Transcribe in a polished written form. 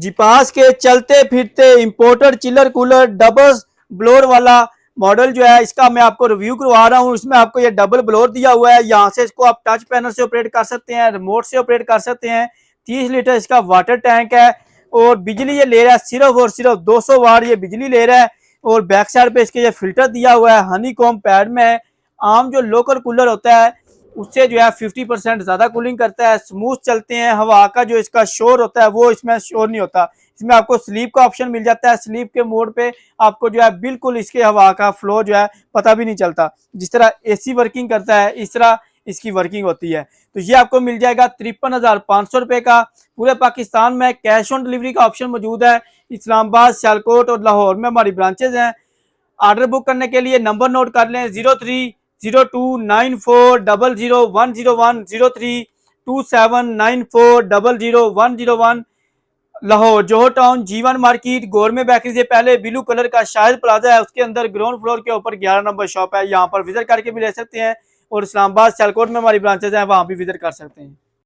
जीपास के चलते फिरते इंपोर्टेड चिलर कूलर डबल ब्लोर वाला मॉडल जो है, इसका मैं आपको रिव्यू करवा रहा हूँ। इसमें आपको ये डबल ब्लोर दिया हुआ है, यहाँ से इसको आप टच पैनल से ऑपरेट कर सकते हैं, रिमोट से ऑपरेट कर सकते हैं। 30 लीटर इसका वाटर टैंक है और बिजली ये ले रहा है सिर्फ और सिर्फ 200 वाट ये बिजली ले रहा है। और बैक साइड पे इसके ये फिल्टर दिया हुआ है, हनी कॉम पैड में है। आम जो लोकल कूलर होता है उससे जो है 50% ज्यादा कूलिंग करता है, स्मूथ चलते हैं। हवा का जो इसका शोर होता है वो इसमें शोर नहीं होता। इसमें आपको स्लीप का ऑप्शन मिल जाता है, स्लीप के मोड पे आपको जो है बिल्कुल इसके हवा का फ्लो जो है पता भी नहीं चलता। जिस तरह एसी वर्किंग करता है इस तरह इसकी वर्किंग होती है। तो ये आपको मिल जाएगा 53,500 रुपए का। पूरे पाकिस्तान में कैश ऑन डिलीवरी का ऑप्शन मौजूद है। इस्लामाबाद, सियालकोट और लाहौर में हमारी ब्रांचेज हैं। ऑर्डर बुक करने के लिए नंबर नोट कर लें 030294000101, 032794000101। Lahore Johar town G1 market government bakery से पहले ब्लू कलर का शाहिद प्लाजा है, उसके अंदर ग्राउंड फ्लोर के ऊपर 11 नंबर शॉप है, यहाँ पर विजिट करके भी ले सकते हैं। और इस्लामाबाद सियालकोट में हमारी ब्रांचेज हैं, वहां भी विजिट कर सकते हैं।